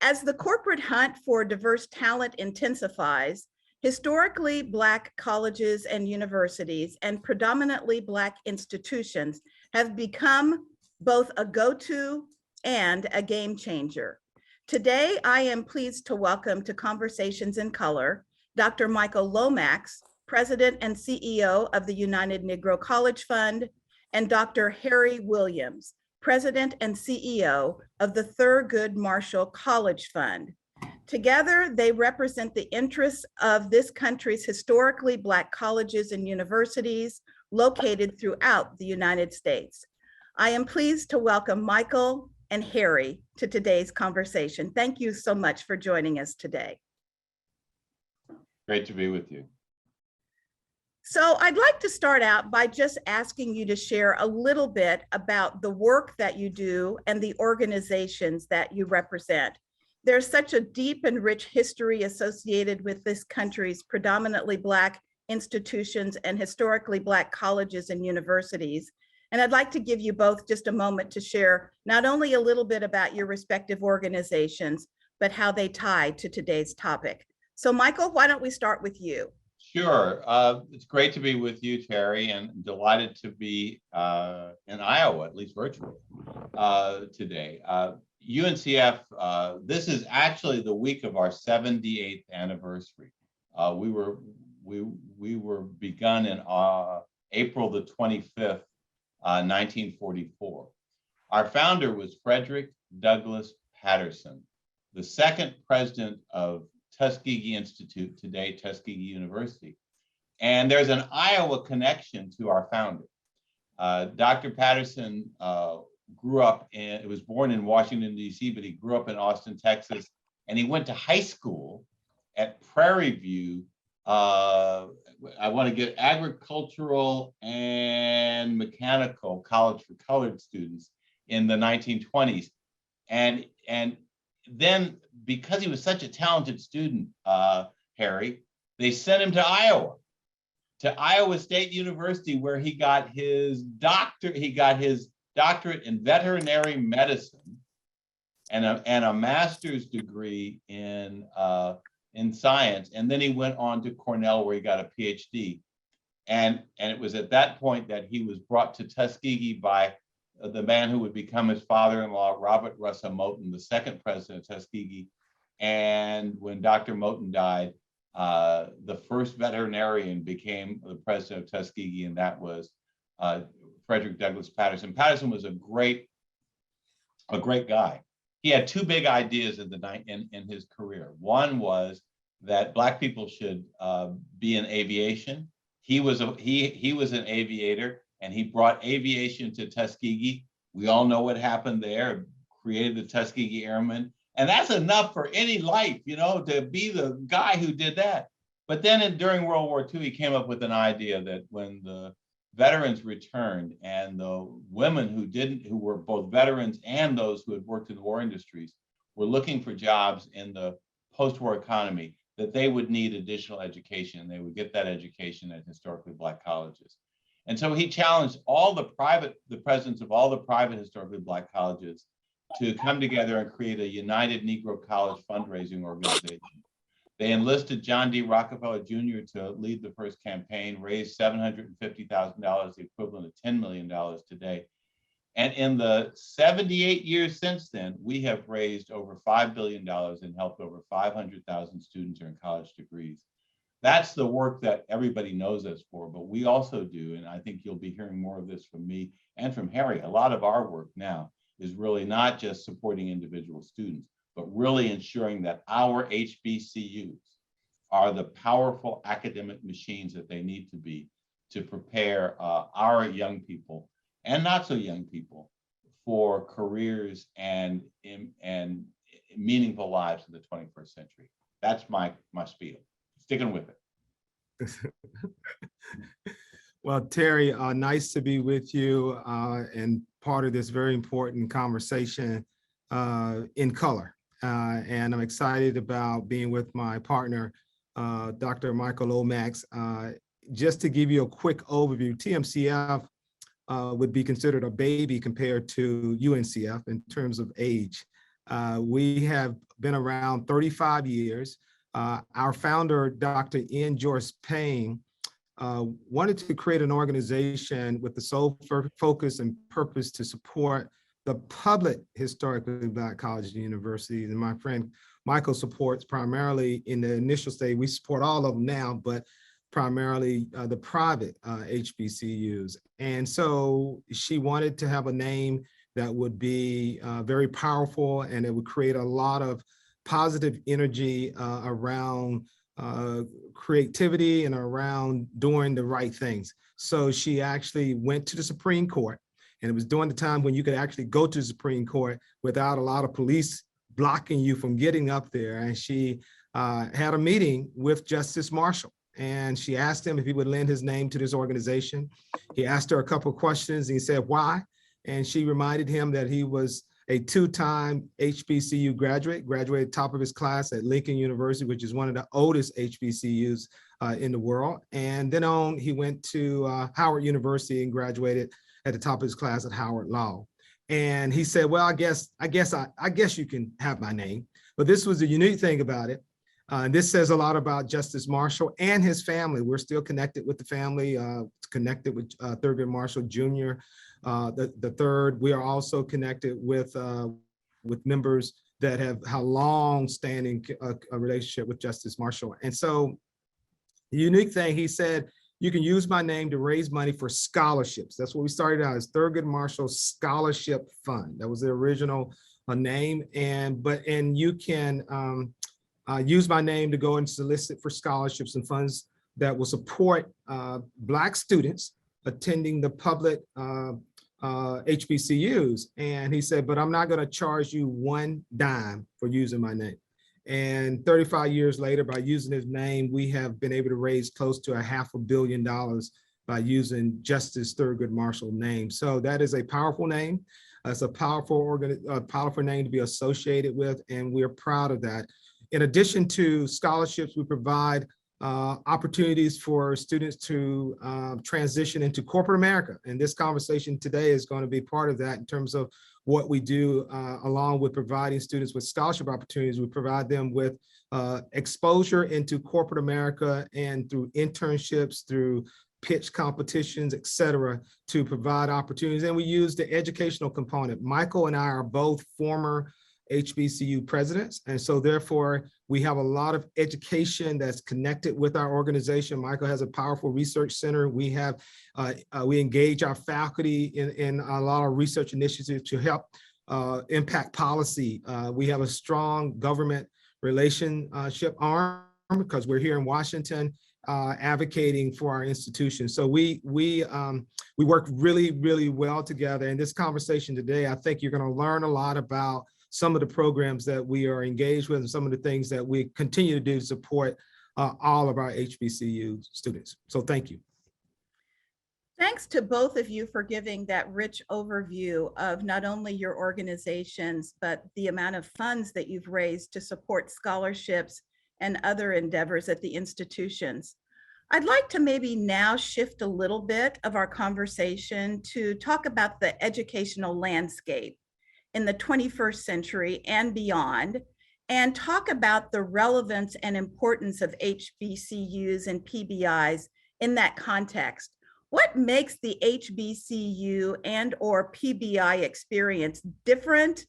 As the corporate hunt for diverse talent intensifies, historically Black colleges and universities and predominantly Black institutions have become both a go-to and a game changer. Today, I am pleased to welcome to Conversations in Color, Dr. Michael Lomax, President and CEO of the United Negro College Fund, and Dr. Harry Willams, President and CEO of the Thurgood Marshall College Fund. Together, they represent the interests of this country's historically Black colleges and universities located throughout the United States. I am pleased to welcome Michael and Harry to today's conversation. Thank you so much for joining us today. Great to be with you. So I'd like to start out by just asking you to share a little bit about the work that you do and the organizations that you represent. There's such a deep and rich history associated with this country's predominantly Black institutions and historically Black colleges and universities. And I'd like to give you both just a moment to share not only a little bit about your respective organizations, but how they tie to today's topic. So Michael, why don't we start with you? Sure. It's great to be with you, Terry, and delighted to be in Iowa, at least virtually, today. UNCF, this is actually the week of our 78th anniversary. We were begun in April the 25th, 1944. Our founder was Frederick Douglass Patterson, the second president of Tuskegee Institute, today Tuskegee University. And there's an Iowa connection to our founder. Dr. Patterson was born in Washington, D.C., but he grew up in Austin, Texas, and he went to high school at Prairie View. I want to get agricultural and mechanical college for colored students in the 1920s. And then, because he was such a talented student, Harry, they sent him to Iowa State University, where he got his doctorate in veterinary medicine and a master's degree in science. And then he went on to Cornell, where he got a Ph.D. And it was at that point that he was brought to Tuskegee by the man who would become his father-in-law, Robert Russell Moton, the second president of Tuskegee. And when Dr. Moton died, the first veterinarian became the president of Tuskegee, and that was Frederick Douglass Patterson. Patterson was a great guy. He had two big ideas in his career. One was that Black people should be in aviation. He was an aviator, and he brought aviation to Tuskegee. We all know what happened there, created the Tuskegee Airmen. And that's enough for any life, to be the guy who did that. But then during World War II, he came up with an idea that when the veterans returned and the women who were both veterans and those who had worked in the war industries were looking for jobs in the post-war economy, that they would need additional education, and they would get that education at historically Black colleges. And so he challenged the presidents of all the private historically Black colleges to come together and create a United Negro College fundraising organization. They enlisted John D. Rockefeller Jr. to lead the first campaign, raised $750,000, the equivalent of $10 million today. And in the 78 years since then, we have raised over $5 billion and helped over 500,000 students earn college degrees. That's the work that everybody knows us for, but we also do, and I think you'll be hearing more of this from me and from Harry. A lot of our work now is really not just supporting individual students, but really ensuring that our HBCUs are the powerful academic machines that they need to be to prepare our young people and not so young people for careers and meaningful lives in the 21st century. That's my spiel. Sticking with it. Well, Terry, nice to be with you and part of this very important conversation in color. And I'm excited about being with my partner, Dr. Michael Lomax. Just to give you a quick overview, TMCF would be considered a baby compared to UNCF in terms of age. We have been around 35 years. Our founder, Dr. N. Joyce Payne, wanted to create an organization with the sole focus and purpose to support the public historically Black colleges and universities. And my friend Michael supports primarily in the initial stage. We support all of them now, but primarily the private HBCUs. And so she wanted to have a name that would be very powerful, and it would create a lot of positive energy around creativity and around doing the right things. So she actually went to the Supreme Court, and it was during the time when you could actually go to the Supreme Court without a lot of police blocking you from getting up there. And she had a meeting with Justice Marshall, and she asked him if he would lend his name to this organization. He asked her a couple of questions, and he said, why? And she reminded him that he was a two-time HBCU graduated top of his class at Lincoln University, which is one of the oldest HBCUs in the world. And then on, he went to Howard University and graduated at the top of his class at Howard Law. And he said, well, I guess you can have my name. But this was the unique thing about it. And this says a lot about Justice Marshall and his family. We're still connected with the family, connected with Thurgood Marshall Jr., the third. We are also connected with members that have a long-standing relationship with Justice Marshall. And so the unique thing, he said, you can use my name to raise money for scholarships. That's what we started out as, Thurgood Marshall Scholarship Fund. That was the original name. And you can use my name to go and solicit for scholarships and funds that will support Black students attending the public HBCUs. And he said, but I'm not going to charge you one dime for using my name. And 35 years later, by using his name, we have been able to raise close to $500 million by using Justice Thurgood Marshall name. So that is a powerful name. It's a powerful name to be associated with, and we're proud of that. In addition to scholarships, we provide opportunities for students to transition into corporate America. And this conversation today is going to be part of that in terms of what we do, along with providing students with scholarship opportunities. We provide them with exposure into corporate America and through internships, through pitch competitions, et cetera, to provide opportunities. And we use the educational component. Michael and I are both former HBCU presidents. And so therefore, we have a lot of education that's connected with our organization. Michael has a powerful research center. We have, we engage our faculty in a lot of research initiatives to help impact policy. We have a strong government relationship arm because we're here in Washington advocating for our institution. So we work really, really well together. In this conversation today, I think you're going to learn a lot about some of the programs that we are engaged with and some of the things that we continue to do to support all of our HBCU students. So thank you. Thanks to both of you for giving that rich overview of not only your organizations, but the amount of funds that you've raised to support scholarships and other endeavors at the institutions. I'd like to maybe now shift a little bit of our conversation to talk about the educational landscape in the 21st century and beyond, and talk about the relevance and importance of HBCUs and PBIs in that context. What makes the HBCU and/or PBI experience different,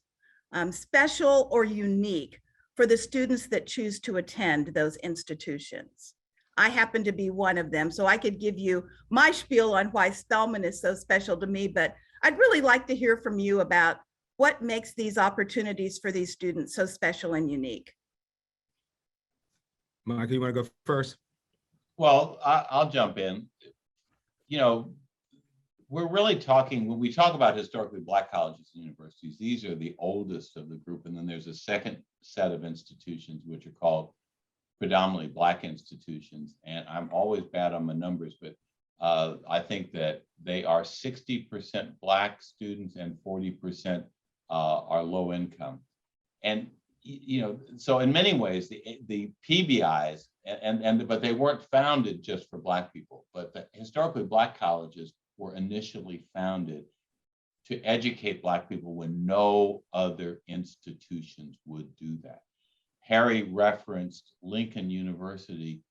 special, or unique for the students that choose to attend those institutions? I happen to be one of them, so I could give you my spiel on why Spelman is so special to me, but I'd really like to hear from you about what makes these opportunities for these students so special and unique. Michael, you want to go first? Well, I'll jump in. You know, we're really talking, when we talk about historically Black colleges and universities, these are the oldest of the group. And then there's a second set of institutions, which are called predominantly Black institutions. And I'm always bad on my numbers, but I think that they are 60% Black students and 40% are low income. And, you know, so in many ways, the PBIs, but they weren't founded just for Black people, but the historically Black colleges were initially founded to educate Black people when no other institutions would do that. Harry referenced Lincoln University.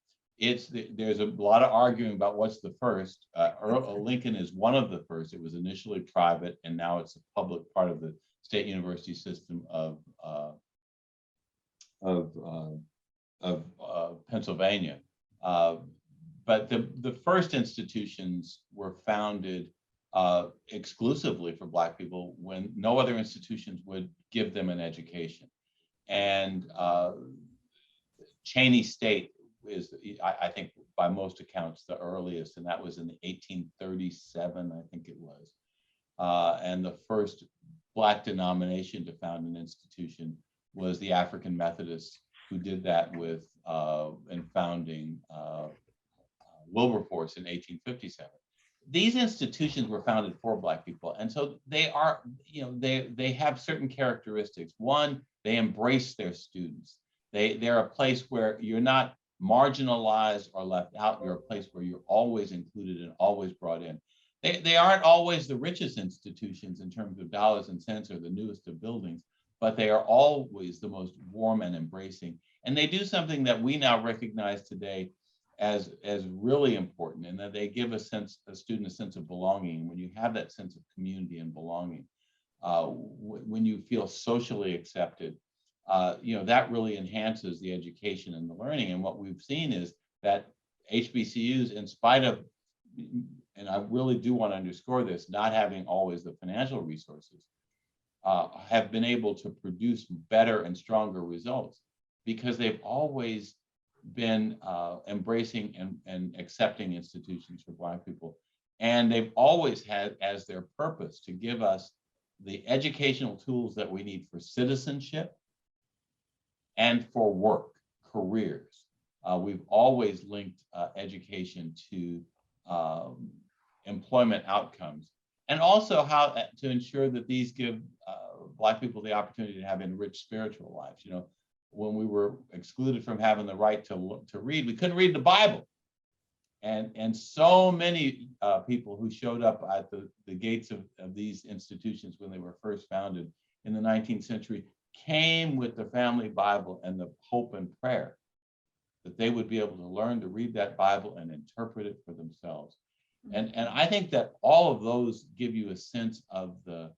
There's a lot of arguing about what's the first. Lincoln is one of the first. It was initially private, and now it's a public part of the state university system of Pennsylvania. But the first institutions were founded exclusively for Black people when no other institutions would give them an education. And Cheney State is, I think, by most accounts, the earliest, and that was in 1837, I think it was. And the first Black denomination to found an institution was the African Methodists, who did that with in founding Wilberforce in 1857. These institutions were founded for Black people, and so they are, they have certain characteristics. One, they embrace their students. They're a place where you're not marginalized or left out. You're a place where you're always included and always brought in. They aren't always the richest institutions in terms of dollars and cents or the newest of buildings, but they are always the most warm and embracing. And they do something that we now recognize today as really important, and that they give a student a sense of belonging. When you have that sense of community and belonging, when you feel socially accepted, that really enhances the education and the learning. And what we've seen is that HBCUs, in spite of, and I really do want to underscore this, not having always the financial resources, have been able to produce better and stronger results because they've always been embracing and accepting institutions for Black people. And they've always had as their purpose to give us the educational tools that we need for citizenship and for work, careers. We've always linked education to employment outcomes, and also how to ensure that these give Black people the opportunity to have enriched spiritual lives. When we were excluded from having the right to read, we couldn't read the Bible. And so many people who showed up at the gates of these institutions when they were first founded in the 19th century came with the family Bible and the hope and prayer that they would be able to learn to read that Bible and interpret it for themselves. And I think that all of those give you a sense of the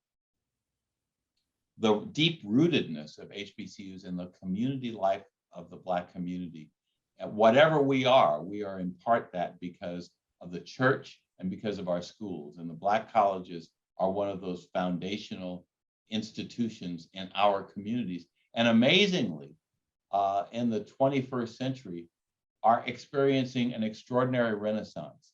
deep rootedness of HBCUs in the community life of the Black community. And whatever we are in part that because of the church and because of our schools. And the Black colleges are one of those foundational institutions in our communities. And amazingly, in the 21st century, are experiencing an extraordinary renaissance.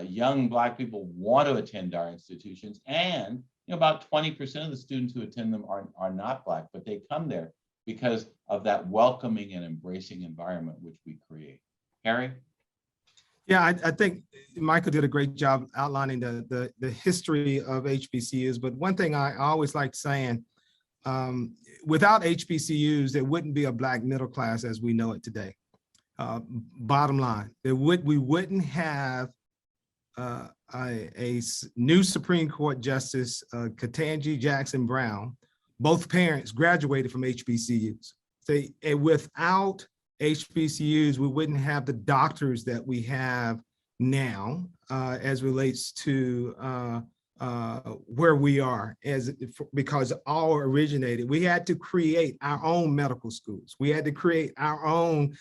Young Black people want to attend our institutions, and about 20% of the students who attend them are not Black, but they come there because of that welcoming and embracing environment which we create. Harry? Yeah, I think Michael did a great job outlining the history of HBCUs, but one thing I always like saying, without HBCUs, there wouldn't be a Black middle class as we know it today. Bottom line, we wouldn't have a new Supreme Court Justice, Ketanji Jackson Brown. Both parents graduated from HBCUs. Without HBCUs, we wouldn't have the doctors that we have now as relates to where we are, because all originated. We had to create our own medical schools. We had to create our own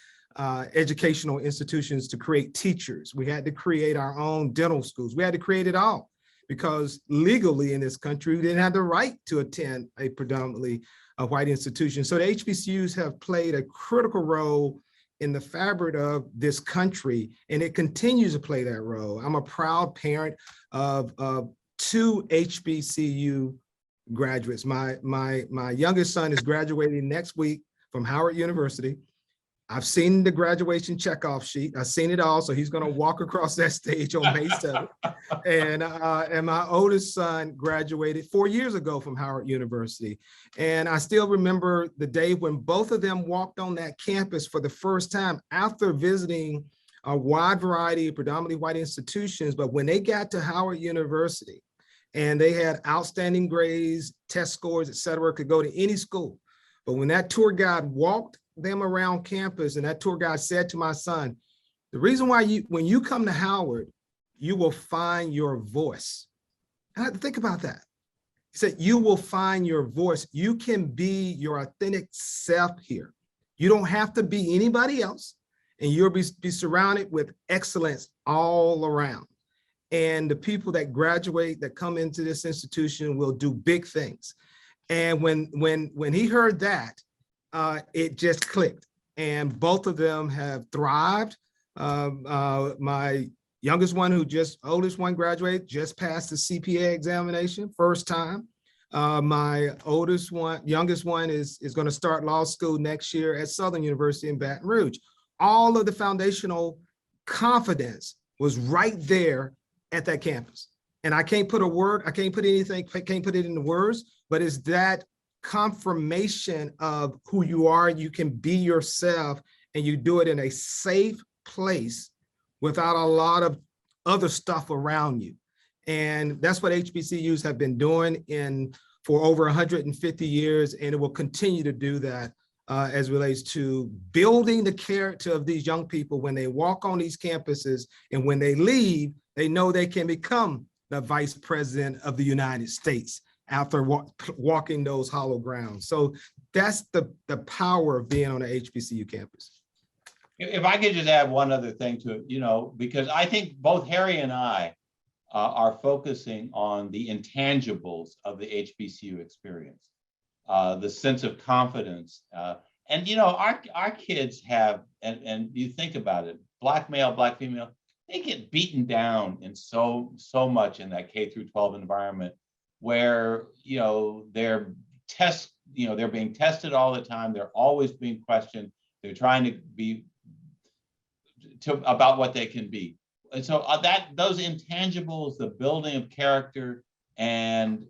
educational institutions to create teachers. We had to create our own dental schools. We had to create it all because legally in this country, we didn't have the right to attend a predominantly white institution. So the HBCUs have played a critical role in the fabric of this country, and it continues to play that role. I'm a proud parent of 2 HBCU graduates. My youngest son is graduating next week from Howard University. I've seen the graduation checkoff sheet. I've seen it all. So he's going to walk across that stage on May 7th. And my oldest son graduated 4 years ago from Howard University. And I still remember the day when both of them walked on that campus for the first time after visiting a wide variety of predominantly white institutions. But when they got to Howard University and they had outstanding grades, test scores, et cetera, could go to any school. But when that tour guide walked them around campus and that tour guide said to my son, the reason why when you come to Howard, you will find your voice. And I had to think about that. He said, you will find your voice. You can be your authentic self here. You don't have to be anybody else, and you'll be surrounded with excellence all around. And the people that graduate, that come into this institution will do big things. And when he heard that, it just clicked. And both of them have thrived. My youngest one, oldest one graduated, just passed the CPA examination, first time. My youngest one is going to start law school next year at Southern University in Baton Rouge. All of the foundational confidence was right there at that campus. And I can't put it into words, but it's that confirmation of who you are. You can be yourself, and you do it in a safe place without a lot of other stuff around you. And that's what HBCUs have been doing for over 150 years, and it will continue to do that as relates to building the character of these young people when they walk on these campuses, and when they leave, they know they can become the Vice President of the United States after walking those hollow grounds. So that's the power of being on an HBCU campus. If I could just add one other thing to it, because I think both Harry and I are focusing on the intangibles of the HBCU experience, the sense of confidence. Our kids have, and you think about it, Black male, Black female, they get beaten down in so much in that K through 12 environment where, they're being tested all the time. They're always being questioned. They're trying to be about what they can be. And so those intangibles, the building of character and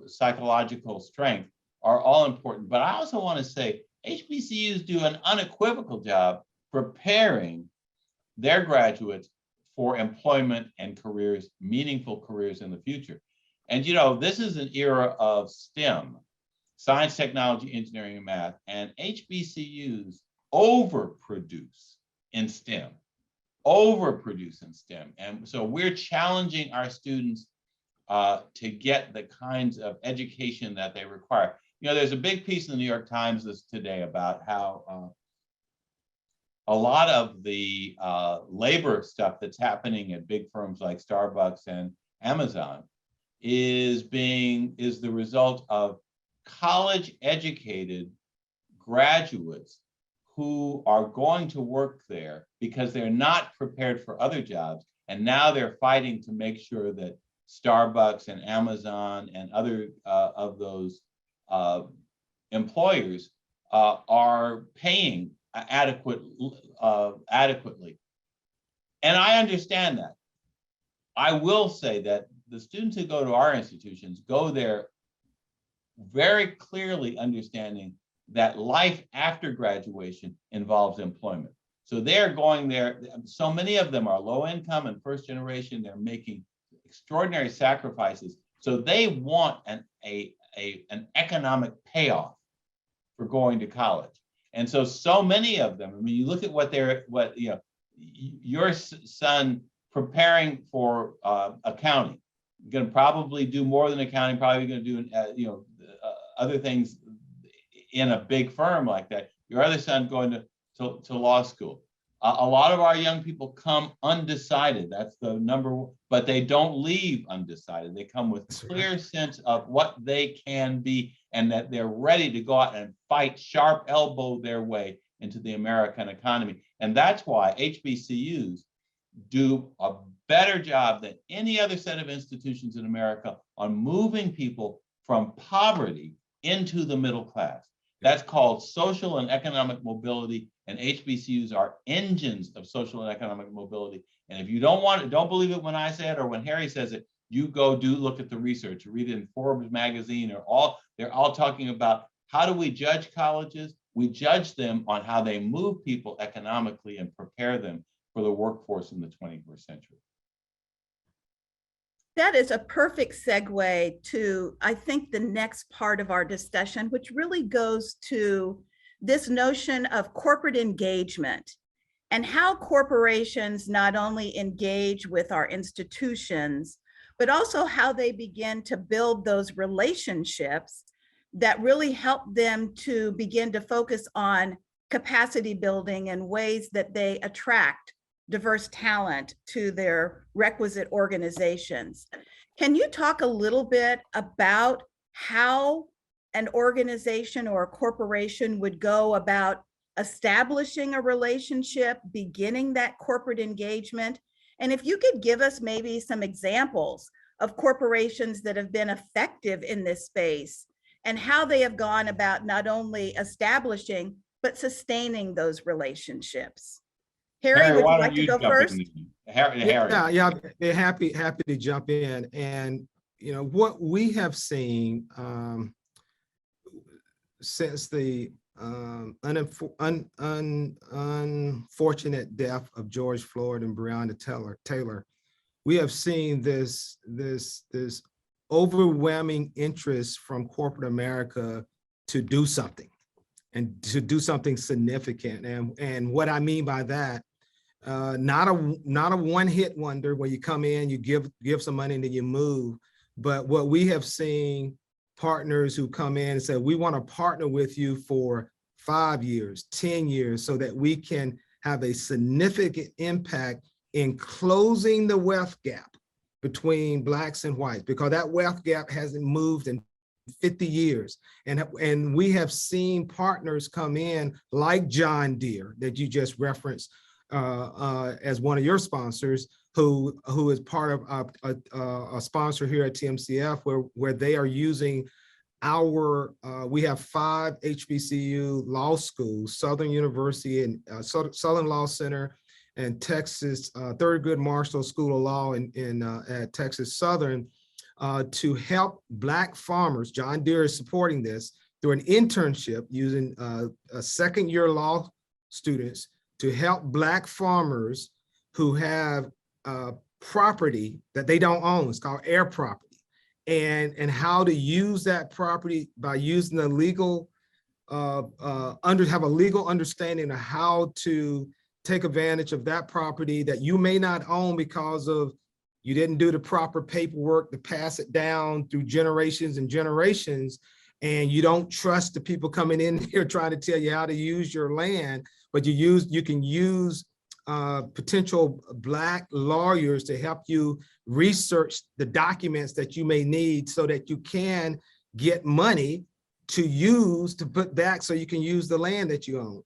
psychological strength are all important. But I also want to say HBCUs do an unequivocal job preparing their graduates for employment and careers, meaningful careers in the future. And this is an era of STEM, science, technology, engineering, and math, and HBCUs overproduce in STEM. And so we're challenging our students to get the kinds of education that they require. There's a big piece in the New York Times today about how a lot of the labor stuff that's happening at big firms like Starbucks and Amazon is the result of college-educated graduates who are going to work there because they're not prepared for other jobs. And now they're fighting to make sure that Starbucks and Amazon and other of those employers are paying adequately. And I understand that. I will say that the students who go to our institutions go there very clearly understanding that life after graduation involves employment. So they're going there. So many of them are low income and first generation. They're making extraordinary sacrifices. So they want an economic payoff for going to college. And so many of them, I mean, you look at your son preparing for accounting, going to probably do more than accounting, probably going to do other things in a big firm like that. Your other son going to law school. A lot of our young people come undecided. That's the number, but they don't leave undecided. They come with clear sense of what they can be and that they're ready to go out and fight, sharp elbow their way into the American economy. And that's why HBCUs do a better job than any other set of institutions in America on moving people from poverty into the middle class. That's called social and economic mobility, and HBCUs are engines of social and economic mobility. And if you don't believe it when I say it or when Harry says it, you go look at the research, read it in Forbes magazine, they're all talking about how do we judge colleges? We judge them on how they move people economically and prepare them for the workforce in the 21st century. That is a perfect segue to, I think, the next part of our discussion, which really goes to this notion of corporate engagement and how corporations not only engage with our institutions, but also how they begin to build those relationships that really help them to begin to focus on capacity building and ways that they attract diverse talent to their requisite organizations. Can you talk a little bit about how an organization or a corporation would go about establishing a relationship, beginning that corporate engagement? And if you could give us maybe some examples of corporations that have been effective in this space and how they have gone about not only establishing, but sustaining those relationships. Harry, would you why like don't to you go jump first? in? Harry. Yeah, they're happy to jump in. And what we have seen since the unfortunate death of George Floyd and Breonna Taylor, we have seen this overwhelming interest from corporate America to do something, and to do something significant. And what I mean by that, not a one-hit wonder where you come in, you give some money and then you move. But what we have seen, partners who come in and say, we want to partner with you for 5 years, 10 years, so that we can have a significant impact in closing the wealth gap between Blacks and whites, because that wealth gap hasn't moved in 50 years. And we have seen partners come in like John Deere that you just referenced as one of your sponsors, who is part of a sponsor here at TMCF, where they are using our, we have 5 HBCU law schools, Southern University and Southern Law Center, and Texas, Thurgood Marshall School of Law at Texas Southern, to help Black farmers. John Deere is supporting this through an internship using a second-year law students to help Black farmers who have property that they don't own. It's called air property, and how to use that property by using the legal, have a legal understanding of how to take advantage of that property that you may not own because of you didn't do the proper paperwork to pass it down through generations and generations, and you don't trust the people coming in here trying to tell you how to use your land, but you can use potential Black lawyers to help you research the documents that you may need so that you can get money to use to put back so you can use the land that you own.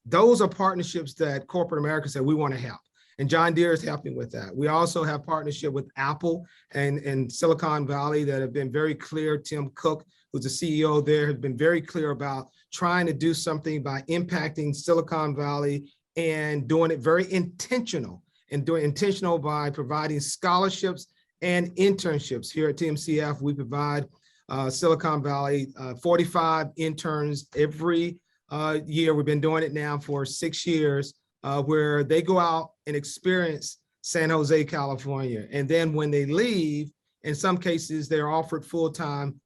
Those are partnerships that corporate America said we want to help. And John Deere is helping with that. We also have partnership with Apple and Silicon Valley that have been very clear. Tim Cook, who's the CEO there, has been very clear about trying to do something by impacting Silicon Valley and doing it very intentional, and doing intentional by providing scholarships and internships. Here at TMCF, we provide Silicon Valley 45 interns every year. We've been doing it now for 6 years, where they go out and experience San Jose, California. And then when they leave, in some cases, they're offered full-time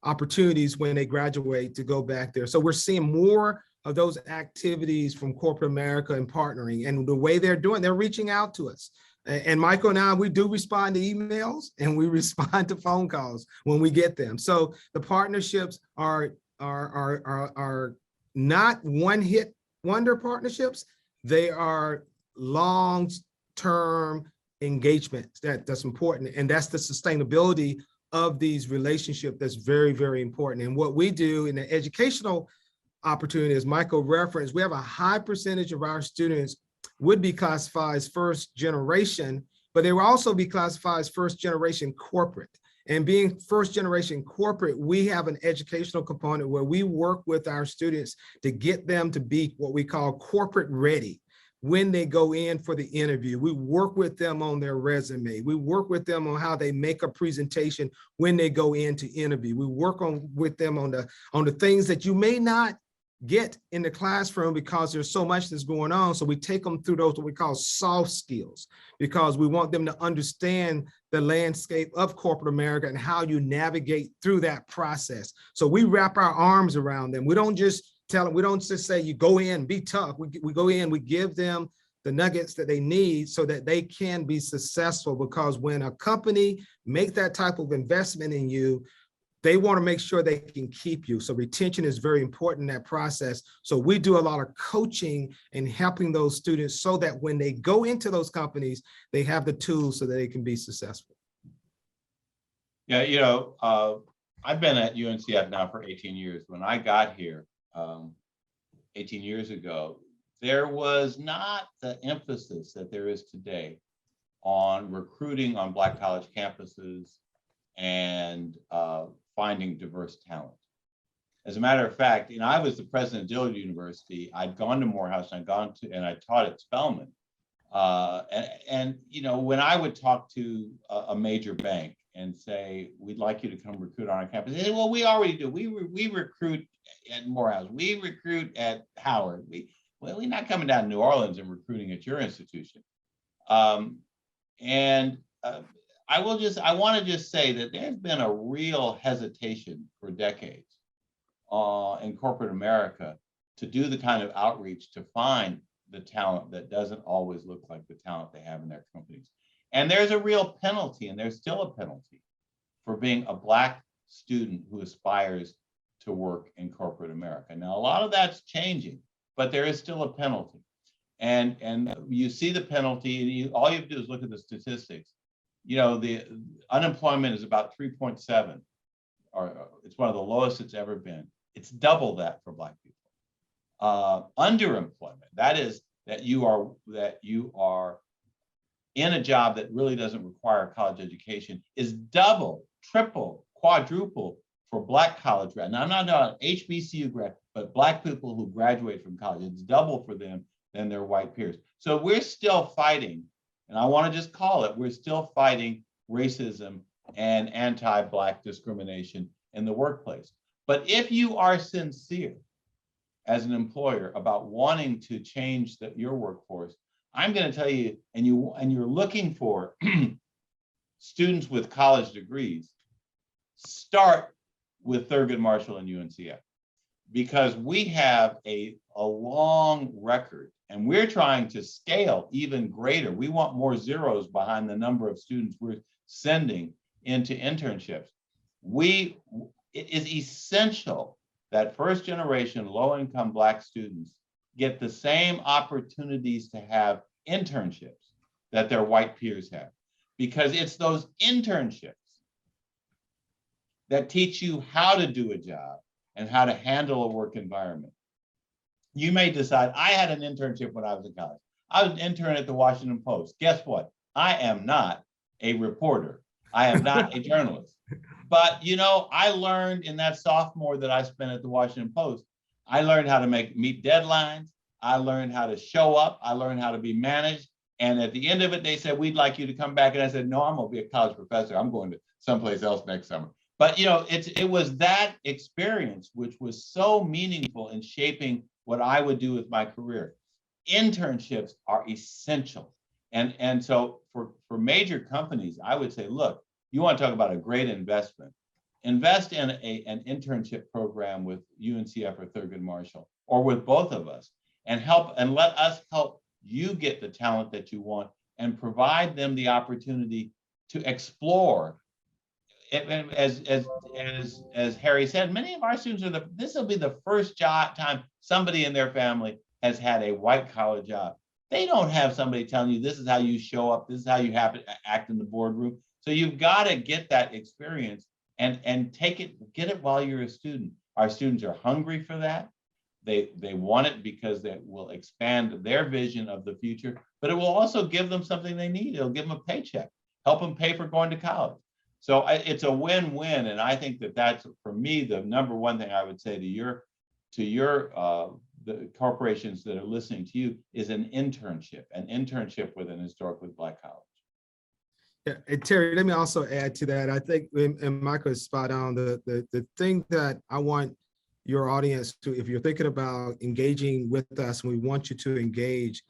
opportunities when they graduate to go back there. So we're seeing more of those activities from corporate America and partnering. And the way they're doing, they're reaching out to us. And Michael and I, we do respond to emails and we respond to phone calls when we get them. So the partnerships are not one-hit wonder partnerships. They are long-term engagements that's important. And that's the sustainability of these relationships that's very, very important. And what we do in the educational opportunity, as Michael referenced, we have a high percentage of our students would be classified as first generation, but they will also be classified as first generation corporate. And being first generation corporate, we have an educational component where we work with our students to get them to be what we call corporate ready. When they go in for the interview, we work with them on their resume. We work with them on how they make a presentation when they go in to interview. We work with them on the things that you may not get in the classroom because there's so much that's going on. So we take them through those what we call soft skills, because we want them to understand the landscape of corporate America and how you navigate through that process. So we wrap our arms around them. We don't just tell them, we don't just say you go in, be tough. We go in, we give them the nuggets that they need so that they can be successful, because when a company makes that type of investment in you, they want to make sure they can keep you. So retention is very important in that process. So we do a lot of coaching and helping those students so that when they go into those companies, they have the tools so that they can be successful. Yeah, you know, I've been at UNCF now for 18 years. When I got here 18 years ago, there was not the emphasis that there is today on recruiting on Black college campuses and finding diverse talent. As a matter of fact, you know, I was the president of Dillard University. I'd gone to Morehouse and I taught at Spelman. And you know, when I would talk to a major bank and say, we'd like you to come recruit on our campus, they say, well, we already do. We recruit at Morehouse. We recruit at Howard. We're not coming down to New Orleans and recruiting at your institution. I want to just say that there's been a real hesitation for decades in corporate America to do the kind of outreach to find the talent that doesn't always look like the talent they have in their companies. And there's a real penalty, and there's still a penalty for being a Black student who aspires to work in corporate America. Now, a lot of that's changing, but there is still a penalty. And you see the penalty, and all you have to do is look at the statistics. You know, the unemployment is about 3.7, or it's one of the lowest it's ever been. It's double that for Black people. Underemployment, that is that you are in a job that really doesn't require a college education, is double, triple, quadruple for Black college grad. Now, I'm not an HBCU grad, but Black people who graduate from college, it's double for them than their white peers. So we're still fighting. And I want to just call it, we're still fighting racism and anti-Black discrimination in the workplace. But if you are sincere as an employer about wanting to change your workforce, I'm going to tell you, and you're looking for students with college degrees, start with Thurgood Marshall and UNCF, because we have a long record. And we're trying to scale even greater. We want more zeros behind the number of students we're sending into internships. It is essential that first generation low-income Black students get the same opportunities to have internships that their white peers have, because it's those internships that teach you how to do a job and how to handle a work environment. You may decide, I had an internship when I was in college. I was an intern at the Washington Post. Guess what? I am not a reporter. I am not a journalist. But you know, I learned in that sophomore that I spent at the Washington Post, I learned how to meet deadlines. I learned how to show up. I learned how to be managed. And at the end of it, they said, we'd like you to come back. And I said, no, I'm gonna be a college professor. I'm going to someplace else next summer. But you know, it was that experience which was so meaningful in shaping what I would do with my career. Internships are essential. And so for major companies, I would say, look, you want to talk about a great investment. Invest in an internship program with UNCF or Thurgood Marshall, or with both of us, and let us help you get the talent that you want and provide them the opportunity to explore. As Harry said, many of our students this will be the first time somebody in their family has had a white collar job. They don't have somebody telling you this is how you show up, this is how you have to act in the boardroom. So you've got to get that experience and get it while you're a student. Our students are hungry for that. They want it because that will expand their vision of the future, but it will also give them something they need. It'll give them a paycheck, help them pay for going to college. So it's a win-win, and I think that's, for me, the number one thing I would say to the corporations that are listening to you is an internship with an historically Black college. Yeah, and Terry, let me also add to that. I think, and Michael is spot on. The thing that I want your audience to, if you're thinking about engaging with us, and we want you to engage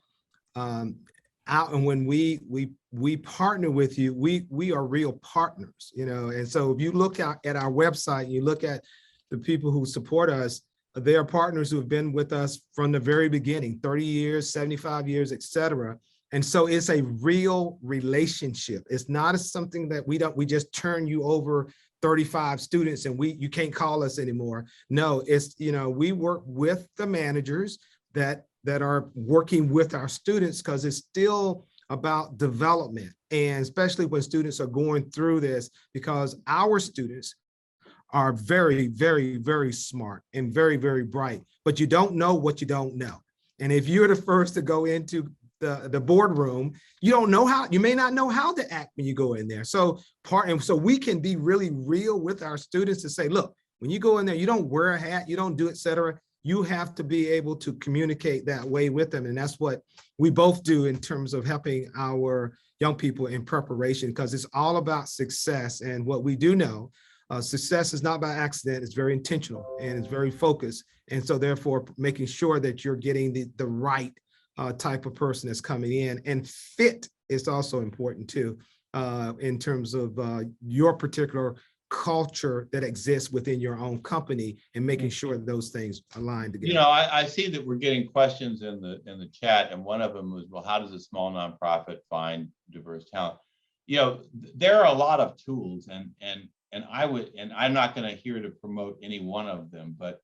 out, and when we partner with you, we are real partners, you know. And so if you look out at our website, you look at the people who support us, they are partners who have been with us from the very beginning, 30 years, 75 years, et cetera. And so it's a real relationship. It's not something that we just turn you over 35 students and you can't call us anymore. No, it's, you know, we work with the managers that are working with our students, because it's still about development, and especially when students are going through this, because our students are very, very, very smart and very, very bright, but you don't know what you don't know. And if you're the first to go into the boardroom, you may not know how to act when you go in there. So we can be really real with our students to say, look, when you go in there, you don't wear a hat, you don't do et cetera. You have to be able to communicate that way with them. And that's what we both do in terms of helping our young people in preparation, because it's all about success. And what we do know, success is not by accident, it's very intentional and it's very focused. And so therefore making sure that you're getting the right type of person that's coming in, and fit is also important too, in terms of your particular culture that exists within your own company, and making sure that those things align together. You know, I see that we're getting questions in the chat, and one of them was, well, how does a small nonprofit find diverse talent? You know, there are a lot of tools, and I'm not going to here to promote any one of them, but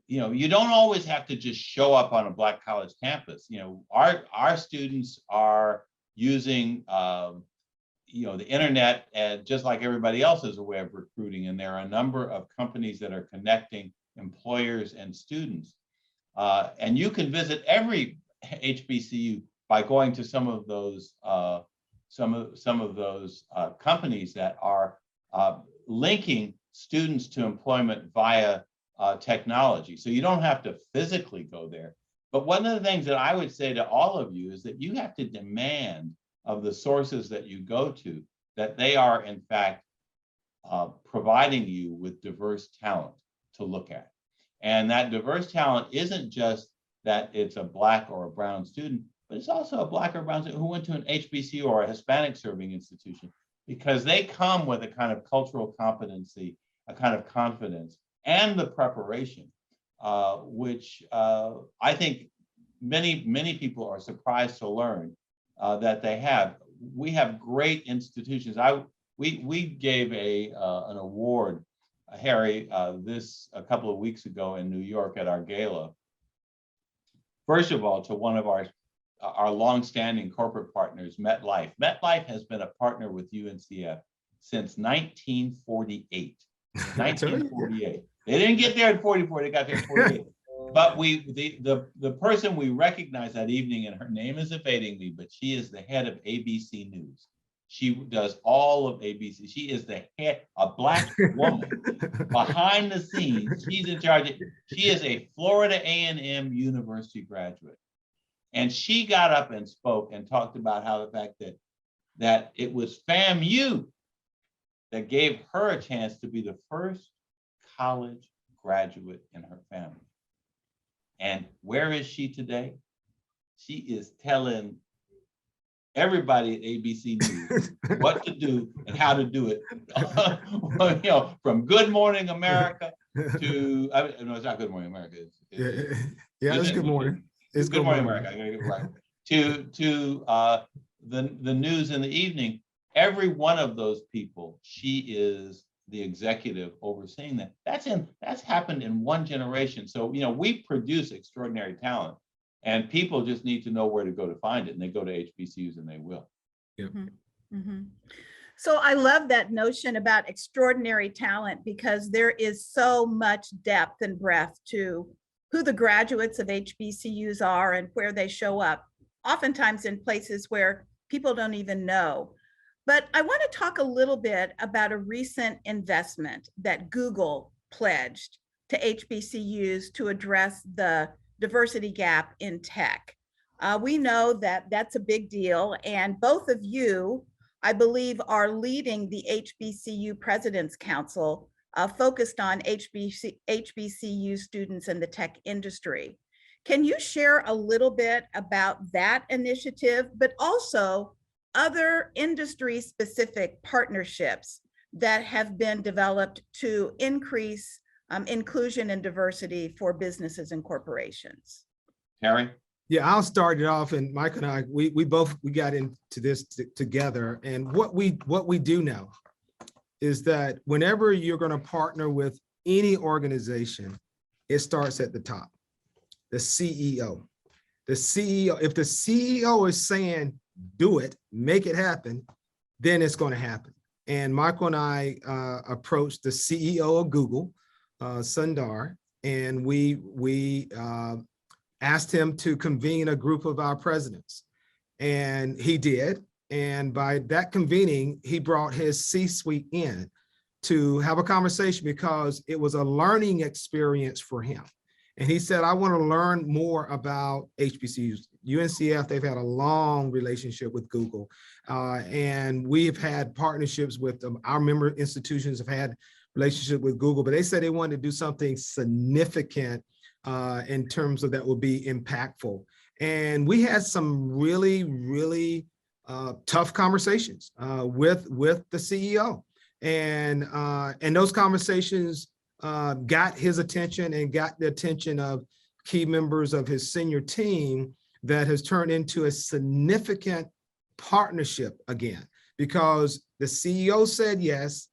you know, you don't always have to just show up on a Black college campus. You know, our students are using you know, the internet, and just like everybody else is a way of recruiting. And there are a number of companies that are connecting employers and students. And you can visit every HBCU by going to some of those companies that are linking students to employment via technology. So you don't have to physically go there. But one of the things that I would say to all of you is that you have to demand of the sources that you go to that they are in fact providing you with diverse talent to look at. And that diverse talent isn't just that it's a Black or a brown student, but it's also a Black or brown student who went to an HBCU or a Hispanic serving institution, because they come with a kind of cultural competency, a kind of confidence, and the preparation, which I think many people are surprised to learn that they have. We have great institutions. We gave an award, Harry, a couple of weeks ago in New York at our gala. First of all, to one of our longstanding corporate partners, MetLife. MetLife has been a partner with UNCF since 1948. 1948. They didn't get there in 44. They got there in 48. But the person we recognized that evening, and her name is evading me, but she is the head of ABC News. She does all of ABC. She is the head, a Black woman behind the scenes. She's in charge. She is a Florida A&M University graduate. And she got up and spoke and talked about how the fact that it was FAMU that gave her a chance to be the first college graduate in her family. And where is she today? She is telling everybody at ABC News what to do and how to do it. You know, from Good Morning America to, no, it's not Good Morning America. It's Good Morning. It's Good Morning America. I gotta get it right. To the news in the evening. Every one of those people, she is the executive overseeing that. That's happened in one generation. So, you know, we produce extraordinary talent, and people just need to know where to go to find it, and they go to HBCUs and they will. Yeah. Mm-hmm. Mm-hmm. So I love that notion about extraordinary talent, because there is so much depth and breadth to who the graduates of HBCUs are and where they show up, oftentimes in places where people don't even know. But I want to talk a little bit about a recent investment that Google pledged to HBCUs to address the diversity gap in tech. We know that that's a big deal, and both of you, I believe, are leading the HBCU President's Council, focused on HBCU students in the tech industry. Can you share a little bit about that initiative, but also other industry-specific partnerships that have been developed to increase inclusion and diversity for businesses and corporations? Terry? Yeah, I'll start it off, and Mike and I, we got into this together. And what we do know is that whenever you're going to partner with any organization, it starts at the top, the CEO. The CEO, if the CEO is saying, do it, make it happen, then it's going to happen. And Michael and I approached the CEO of Google, Sundar, and we asked him to convene a group of our presidents, and he did. And by that convening, he brought his C-suite in to have a conversation because it was a learning experience for him. And he said, I want to learn more about HBCUs. UNCF, they've had a long relationship with Google. And we've had partnerships with them. Our member institutions have had relationship with Google, but they said they wanted to do something significant in terms of that will be impactful. And we had some really tough conversations with the CEO. And those conversations got his attention and got the attention of key members of his senior team that has turned into a significant partnership again, because the CEO said yes.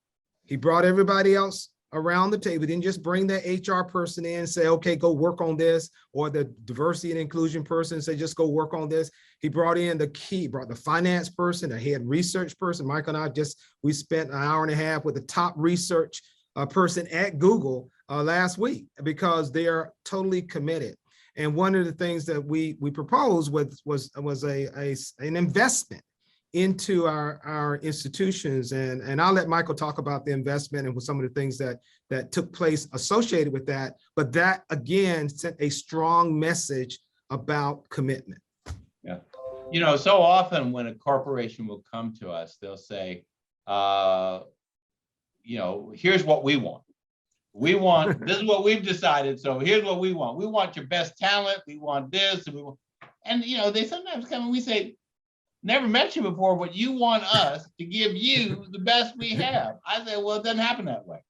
He brought everybody else around the table. He didn't just bring that HR person in and say, okay, go work on this, or the diversity and inclusion person and say, just go work on this. He brought in brought the finance person, the head research person. Michael and I we spent an hour and a half with the top research person at Google last week, because they are totally committed. And one of the things that we proposed was an investment into our institutions. And I'll let Michael talk about the investment and with some of the things that took place associated with that. But that, again, sent a strong message about commitment. Yeah. You know, so often when a corporation will come to us, they'll say, you know, here's what we want. This is what we've decided. So here's what we want. We want your best talent. We want this. And you know, they sometimes come and we say, never met you before, but you want us to give you the best we have. I say, well, it doesn't happen that way.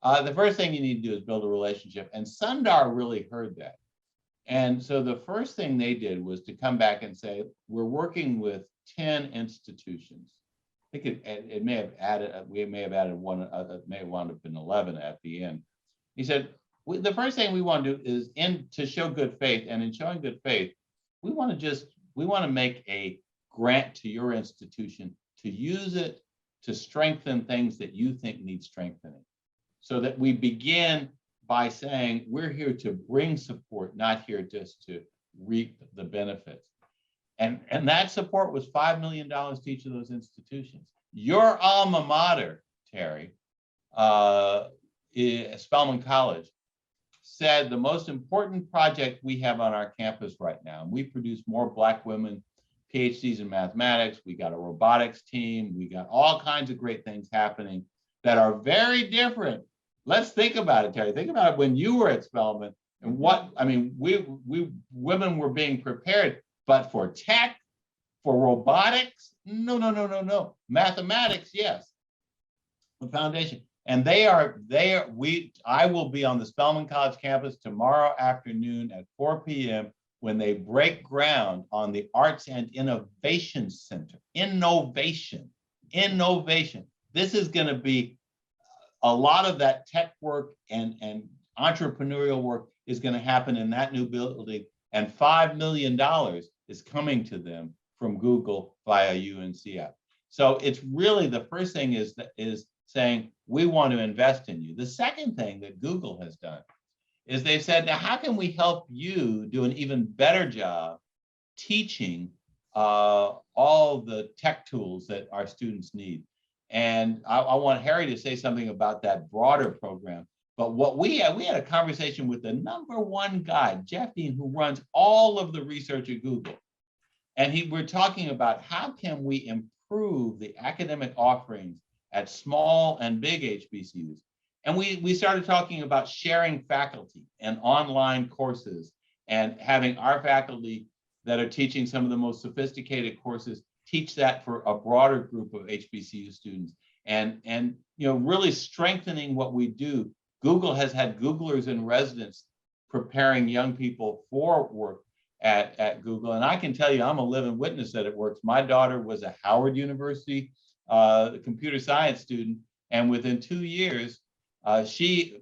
The first thing you need to do is build a relationship. And Sundar really heard that. And so the first thing they did was to come back and say, we're working with 10 institutions. I think it may have added, we may have added one, it may have wound up in 11 at the end. He said, the first thing we want to do is to show good faith. And in showing good faith, we want to make a grant to your institution to use it to strengthen things that you think need strengthening. So that we begin by saying, we're here to bring support, not here just to reap the benefits. And that support was $5 million to each of those institutions. Your alma mater, Terry, Spelman College, said the most important project we have on our campus right now, and we produce more Black women PhDs in mathematics, we got a robotics team, we got all kinds of great things happening that are very different. Let's think about it, Terry. Think about it when you were at Spelman and we women were being prepared, but for tech, for robotics, no. Mathematics, yes. The foundation. And I will be on the Spelman College campus tomorrow afternoon at 4 p.m. when they break ground on the Arts and Innovation Center. Innovation. This is going to be a lot of that tech work and entrepreneurial work is going to happen in that new building. And $5 million is coming to them from Google via UNCF. So it's really, the first thing is saying, we want to invest in you. The second thing that Google has done is they've said, now how can we help you do an even better job teaching all the tech tools that our students need? And I want Harry to say something about that broader program. But what we had a conversation with the #1 guy, Jeff Dean, who runs all of the research at Google. And we're talking about how can we improve the academic offerings at small and big HBCUs. And we started talking about sharing faculty and online courses and having our faculty that are teaching some of the most sophisticated courses teach that for a broader group of HBCU students, and really strengthening what we do. Google has had Googlers in residence preparing young people for work at Google. And I can tell you, I'm a living witness that it works. My daughter was a Howard University computer science student, and within 2 years, she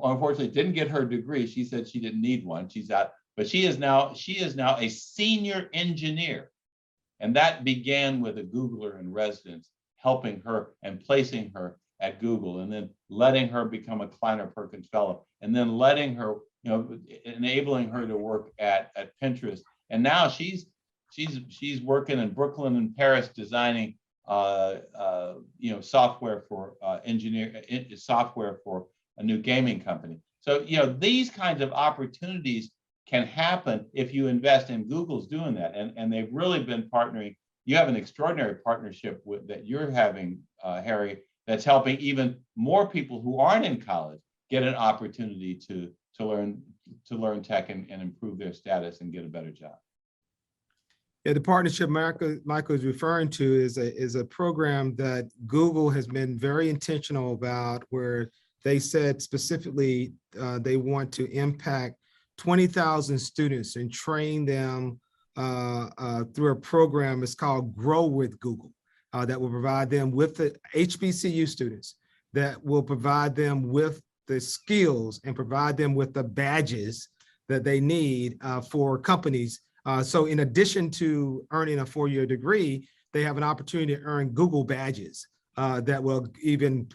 unfortunately didn't get her degree. She said she didn't need one. She's out, but she is now a senior engineer. And that began with a Googler in residence, helping her and placing her at Google, and then letting her become a Kleiner Perkins Fellow, and then letting her, enabling her to work at Pinterest. And now she's working in Brooklyn and Paris designing software for software for a new gaming company. So these kinds of opportunities can happen if you invest, and Google's doing that, and they've really been partnering. You have an extraordinary partnership that you're having, Harry, that's helping even more people who aren't in college get an opportunity to learn tech and improve their status and get a better job. Yeah, the partnership Michael is referring to is a program that Google has been very intentional about, where they said specifically they want to impact 20,000 students and train them through a program. It's called Grow with Google, that will provide them with the HBCU students, that will provide them with the skills and provide them with the badges that they need for companies. So in addition to earning a 4-year degree, they have an opportunity to earn Google badges that will even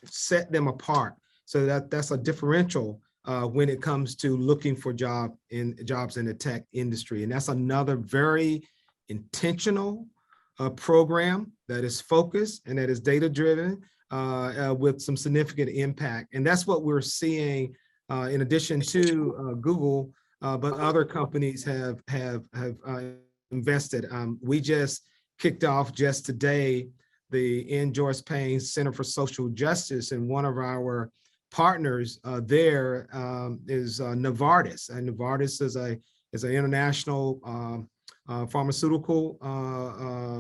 set them apart. So that's a differential when it comes to looking for jobs in the tech industry. And that's another very intentional program that is focused and that is data-driven with some significant impact. And that's what we're seeing in addition to Google, but other companies have invested. We just kicked off just today the N. Joyce Payne Center for Social Justice, and one of our partners there is Novartis. And Novartis is an international pharmaceutical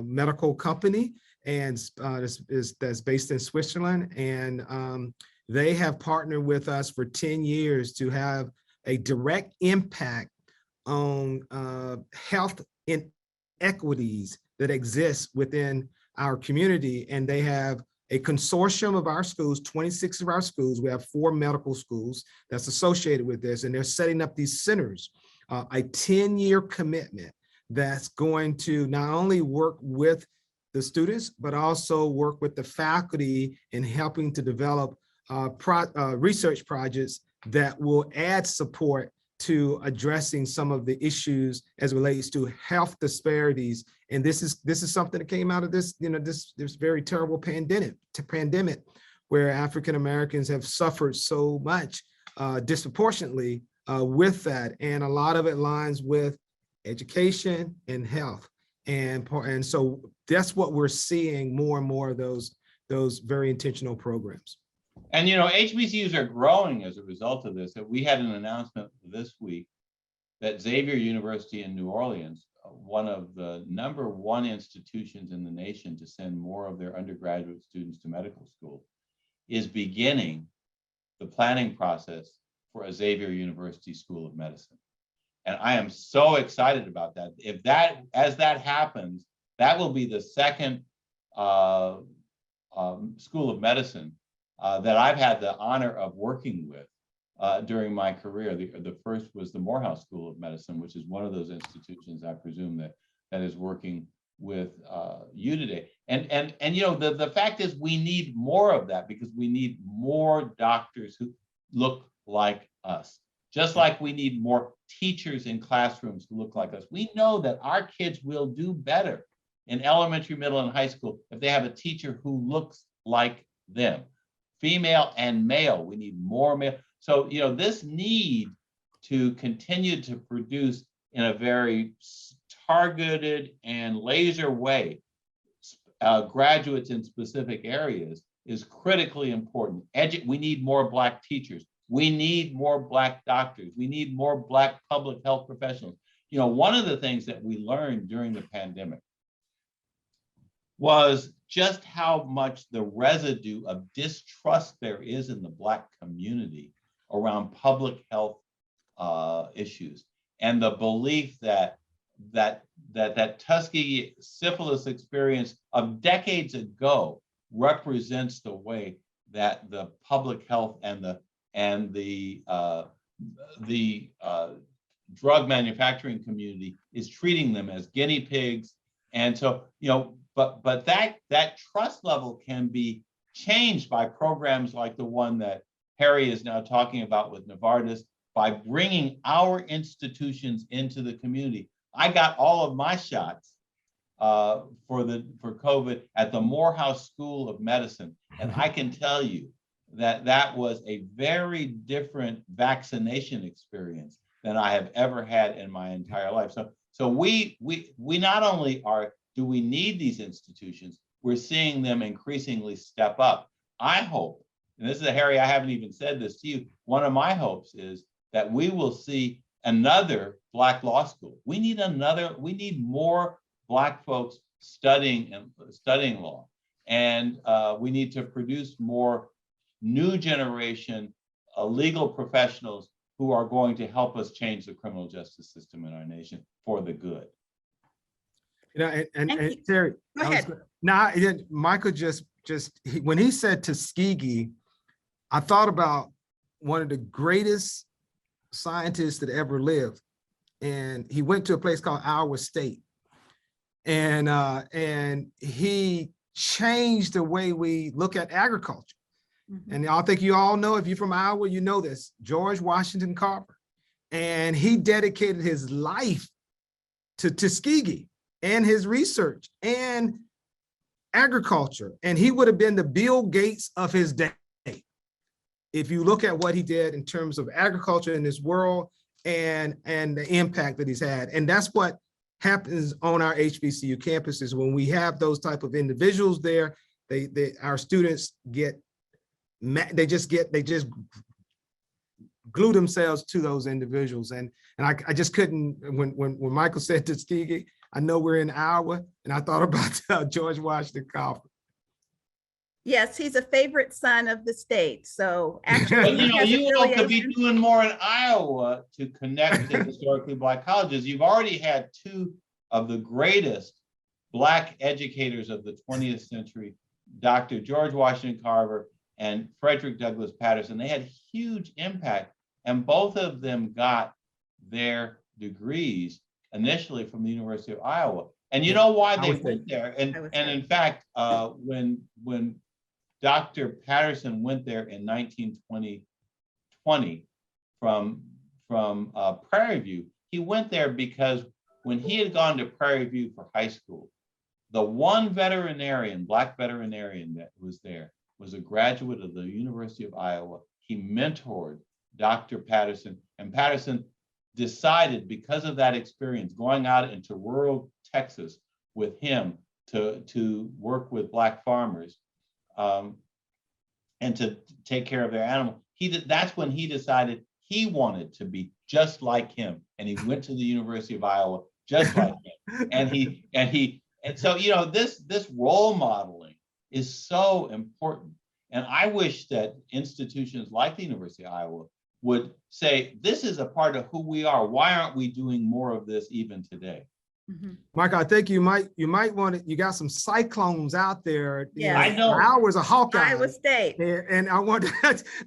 medical company, and that's based in Switzerland. And they have partnered with us for 10 years to have a direct impact on health inequities that exist within our community. And they have a consortium of our schools, 26 of our schools. We have 4 medical schools that's associated with this, and they're setting up these centers, a 10-year commitment that's going to not only work with the students, but also work with the faculty in helping to develop research projects that will add support to addressing some of the issues as it relates to health disparities. And this is something that came out of this very terrible pandemic, where African Americans have suffered so much disproportionately with that. And a lot of it lines with education and health. And so that's what we're seeing, more and more of those very intentional programs. And HBCUs are growing as a result of this. We had an announcement this week that Xavier University in New Orleans, one of the #1 institutions in the nation to send more of their undergraduate students to medical school, is beginning the planning process for a Xavier University School of Medicine. And I am so excited about that. As that happens, that will be the second School of Medicine that I've had the honor of working with during my career. The first was the Morehouse School of Medicine, which is one of those institutions, I presume, that is working with you today. And the fact is, we need more of that, because we need more doctors who look like us. Just like we need more teachers in classrooms who look like us. We know that our kids will do better in elementary, middle, and high school if they have a teacher who looks like them. Female and male, we need more male. So, this need to continue to produce in a very targeted and laser way graduates in specific areas is critically important. We need more Black teachers. We need more Black doctors. We need more Black public health professionals. You know, one of the things that we learned during the pandemic was just how much the residue of distrust there is in the Black community around public health issues, and the belief that Tuskegee syphilis experience of decades ago represents the way that the public health and the drug manufacturing community is treating them as guinea pigs. And so, you know, but that trust level can be changed by programs like the one that Harry is now talking about with Novartis, by bringing our institutions into the community. I got all of my shots for COVID at the Morehouse School of Medicine, and I can tell you that was a very different vaccination experience than I have ever had in my entire life. So we not only do we need these institutions, we're seeing them increasingly step up. I hope, and this is Harry, I haven't even said this to you, one of my hopes is that we will see another Black law school. We need more Black folks studying law. And we need to produce more new generation legal professionals who are going to help us change the criminal justice system in our nation for the good. You know, and Terry, Go ahead. Michael when he said Tuskegee, I thought about one of the greatest scientists that ever lived, and he went to a place called Iowa State, and he changed the way we look at agriculture. Mm-hmm. And I think you all know, if you're from Iowa, you know this, George Washington Carver, and he dedicated his life to Tuskegee and his research and agriculture, and he would have been the Bill Gates of his day if you look at what he did in terms of agriculture in this world and the impact that he's had. And that's what happens on our HBCU campuses when we have those type of individuals there. Our students they just glue themselves to those individuals. And I just couldn't, when Michael said Tuskegee, I know we're in Iowa, and I thought about George Washington Carver. Yes, he's a favorite son of the state. So actually, you all could be doing more in Iowa to connect to historically Black colleges. You've already had two of the greatest Black educators of the 20th century, Dr. George Washington Carver and Frederick Douglass Patterson. They had huge impact, and both of them got their degrees initially from the University of Iowa. And you know why they went there? And in fact, when Dr. Patterson went there in 1920 from Prairie View, he went there because when he had gone to Prairie View for high school, the one Black veterinarian that was there was a graduate of the University of Iowa. He mentored Dr. Patterson, and Patterson decided, because of that experience, going out into rural Texas with him to work with Black farmers and to take care of their animals. That's when he decided he wanted to be just like him, and he went to the University of Iowa just like him. And so this role modeling is so important. And I wish that institutions like the University of Iowa would say, this is a part of who we are. Why aren't we doing more of this even today? Mm-hmm. Mike, I think you might want to, you got some cyclones out there. Yeah, I know. Iowa's a Hawkeye. Iowa State. And I want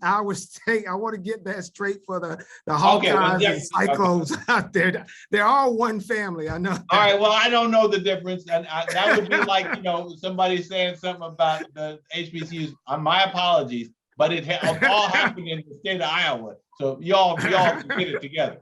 Iowa State, I want to get that straight for the Hawkeyes and Cyclones out there. They're all one family, I know. All right, well, I don't know the difference. And that would be like, somebody saying something about the HBCUs. My apologies, but it all happened in the state of Iowa. So y'all can get it together.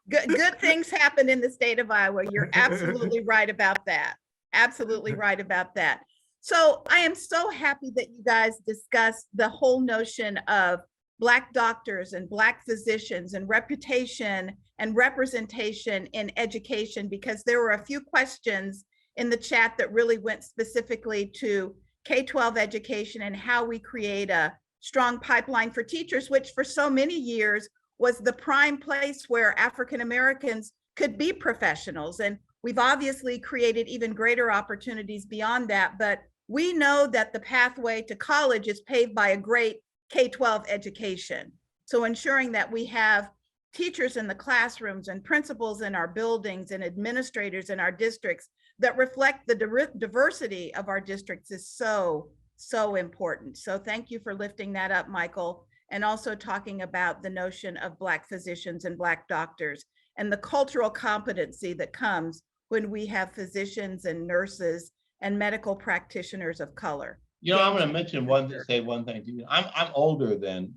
Good things happen in the state of Iowa. You're absolutely right about that. Absolutely right about that. So I am so happy that you guys discussed the whole notion of Black doctors and Black physicians and reputation and representation in education, because there were a few questions in the chat that really went specifically to K-12 education and how we create a strong pipeline for teachers, which for so many years was the prime place where African Americans could be professionals. And we've obviously created even greater opportunities beyond that, but we know that the pathway to college is paved by a great K-12 education. So ensuring that we have teachers in the classrooms and principals in our buildings and administrators in our districts that reflect the diversity of our districts is so, so important. So thank you for lifting that up, Michael, and also talking about the notion of Black physicians and Black doctors and the cultural competency that comes when we have physicians and nurses and medical practitioners of color. You know, I'm going to mention say one thing to you. I'm older than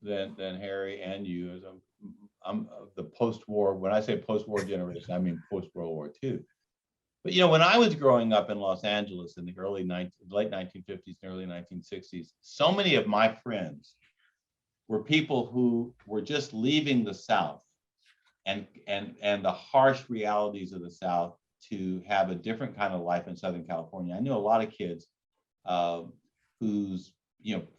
Harry and you. As I'm the post-war. When I say post-war generation, I mean post-World War II. But you know, when I was growing up in Los Angeles in the late 1950s and early 1960s, so many of my friends were people who were just leaving the South and the harsh realities of the South to have a different kind of life in Southern California. I knew a lot of kids whose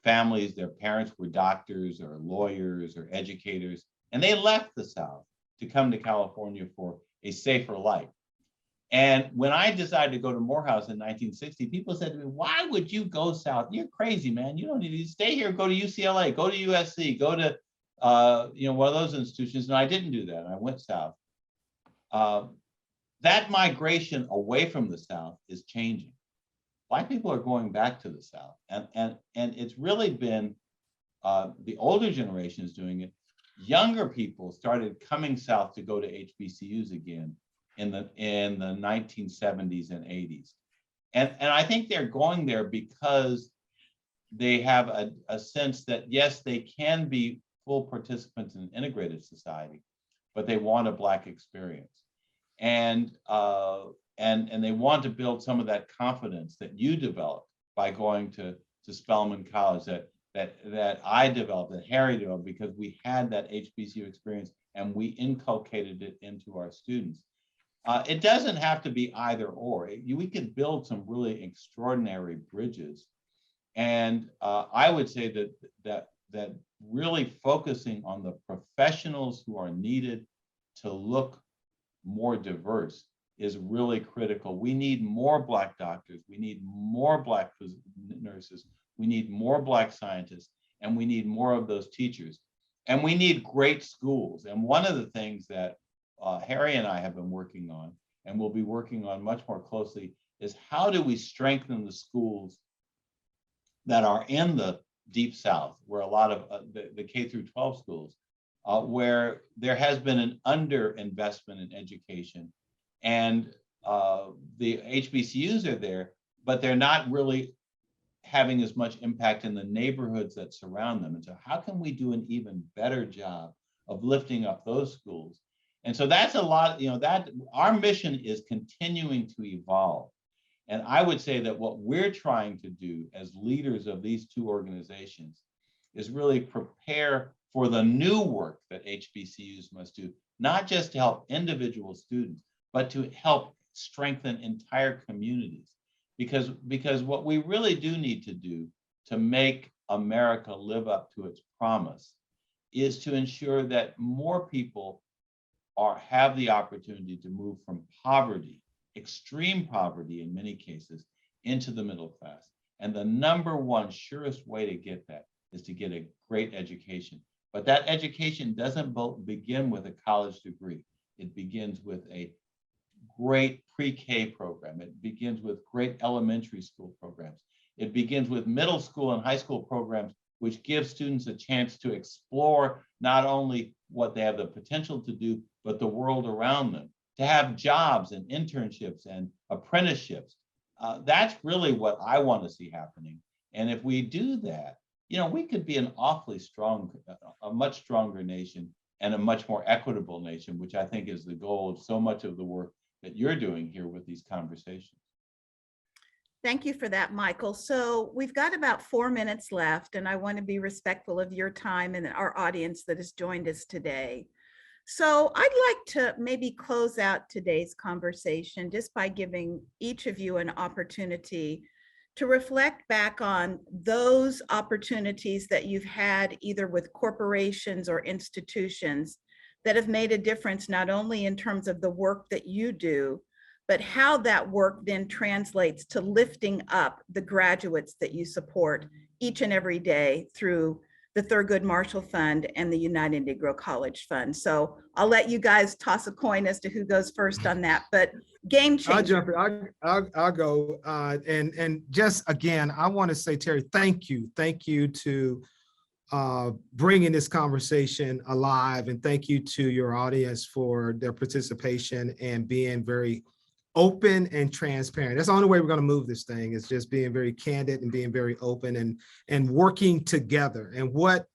families, their parents were doctors or lawyers or educators, and they left the South to come to California for a safer life. And when I decided to go to Morehouse in 1960, people said to me, "Why would you go south? You're crazy, man. You don't need to stay here. Go to UCLA, go to USC, go to one of those institutions." And I didn't do that. I went south. That migration away from the South is changing. Black people are going back to the South, and it's really been the older generation is doing it. Younger people started coming south to go to HBCUs again in the 1970s and 80s. And I think they're going there because they have a sense that, yes, they can be full participants in an integrated society, but they want a Black experience. And they want to build some of that confidence that you developed by going to Spelman College, that I developed, that Harry developed, because we had that HBCU experience and we inculcated it into our students. It doesn't have to be either or. We could build some really extraordinary bridges. And I would say that really focusing on the professionals who are needed to look more diverse is really critical. We need more Black doctors. We need more Black nurses. We need more Black scientists, and we need more of those teachers. And we need great schools. And one of the things that Harry and I have been working on, and we'll be working on much more closely, is how do we strengthen the schools that are in the Deep South, where a lot of the K through 12 schools, where there has been an underinvestment in education. And the HBCUs are there, but they're not really having as much impact in the neighborhoods that surround them. And so how can we do an even better job of lifting up those schools? And so that's a lot, that our mission is continuing to evolve. And I would say that what we're trying to do as leaders of these two organizations is really prepare for the new work that HBCUs must do, not just to help individual students, but to help strengthen entire communities. Because what we really do need to do to make America live up to its promise is to ensure that more people have the opportunity to move from poverty, extreme poverty in many cases, into the middle class. And the number one surest way to get that is to get a great education. But that education doesn't begin with a college degree. It begins with a great pre-K program. It begins with great elementary school programs. It begins with middle school and high school programs, which give students a chance to explore not only what they have the potential to do, but the world around them, to have jobs and internships and apprenticeships. That's really what I want to see happening. And if we do that, we could be an awfully strong, a much stronger nation and a much more equitable nation, which I think is the goal of so much of the work that you're doing here with these conversations. Thank you for that, Michael. So we've got about 4 minutes left, and I want to be respectful of your time and our audience that has joined us today. So I'd like to maybe close out today's conversation just by giving each of you an opportunity to reflect back on those opportunities that you've had either with corporations or institutions that have made a difference, not only in terms of the work that you do, but how that work then translates to lifting up the graduates that you support each and every day through the Thurgood Marshall Fund and the United Negro College Fund. So I'll let you guys toss a coin as to who goes first on that, but game changer. I'll jump in. I'll go. And just again, I want to say, Terry, thank you. Thank you to bringing this conversation alive, and thank you to your audience for their participation and being very open and transparent. That's the only way we're going to move this thing, is just being very candid and being very open and working together. And what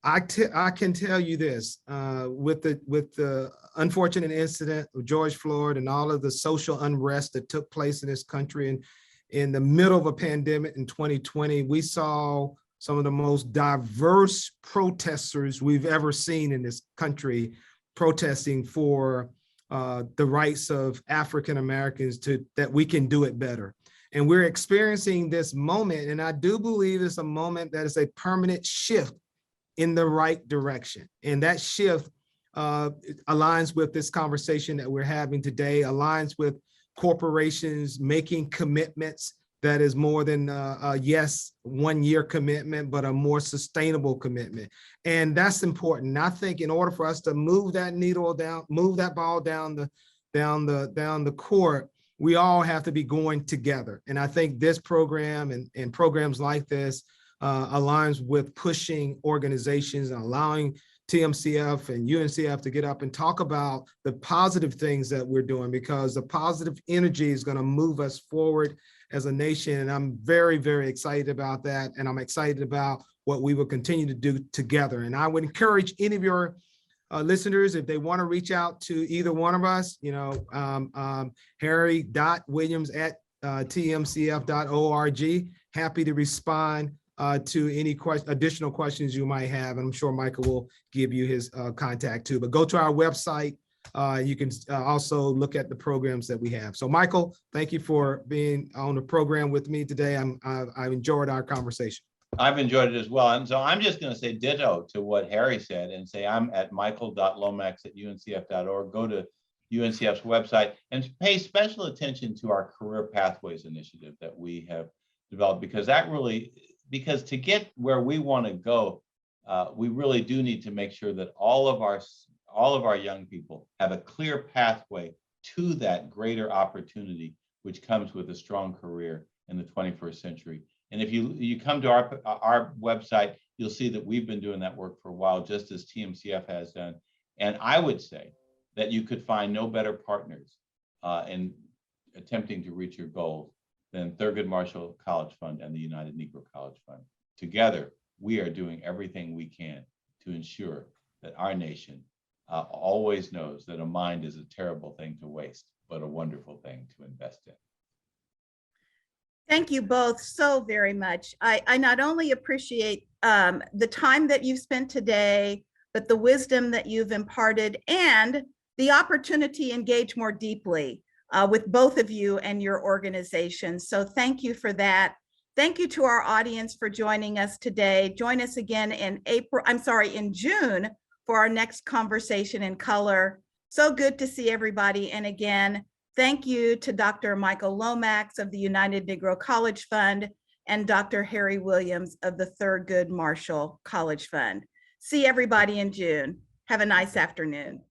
I can tell you this, with the unfortunate incident of George Floyd and all of the social unrest that took place in this country, and in the middle of a pandemic in 2020, we saw some of the most diverse protesters we've ever seen in this country protesting for the rights of African Americans, that we can do it better. And we're experiencing this moment, and I do believe it's a moment that is a permanent shift in the right direction. And that shift aligns with this conversation that we're having today, aligns with corporations making commitments that is more than a yes, 1 year commitment, but a more sustainable commitment. And that's important. And I think in order for us to move that needle down, move that ball down the court, we all have to be going together. And I think this program and programs like this aligns with pushing organizations and allowing TMCF and UNCF to get up and talk about the positive things that we're doing, because the positive energy is going to move us forward as a nation. And I'm very, very excited about that. And I'm excited about what we will continue to do together. And I would encourage any of your listeners, if they want to reach out to either one of us, harry.williams@tmcf.org, happy to respond to any additional questions you might have. And I'm sure Michael will give you his contact too, but go to our website. You can also look at the programs that we have. So Michael, thank you for being on the program with me today. I've enjoyed our conversation. I've enjoyed it as well. And so I'm just going to say ditto to what Harry said and say I'm at michael.lomax@uncf.org. Go to UNCF's website and pay special attention to our Career Pathways initiative that we have developed, because to get where we want to go, we really do need to make sure that all of our young people have a clear pathway to that greater opportunity, which comes with a strong career in the 21st century. And if you come to our website, you'll see that we've been doing that work for a while, just as TMCF has done. And I would say that you could find no better partners in attempting to reach your goals than Thurgood Marshall College Fund and the United Negro College Fund. Together, we are doing everything we can to ensure that our nation always knows that a mind is a terrible thing to waste, but a wonderful thing to invest in. Thank you both so very much. I not only appreciate the time that you've spent today, but the wisdom that you've imparted and the opportunity to engage more deeply with both of you and your organizations. So thank you for that. Thank you to our audience for joining us today. Join us again in June for our next conversation in color. So good to see everybody. And again, thank you to Dr. Michael Lomax of the United Negro College Fund and Dr. Harry Williams of the Thurgood Marshall College Fund. See everybody in June. Have a nice afternoon.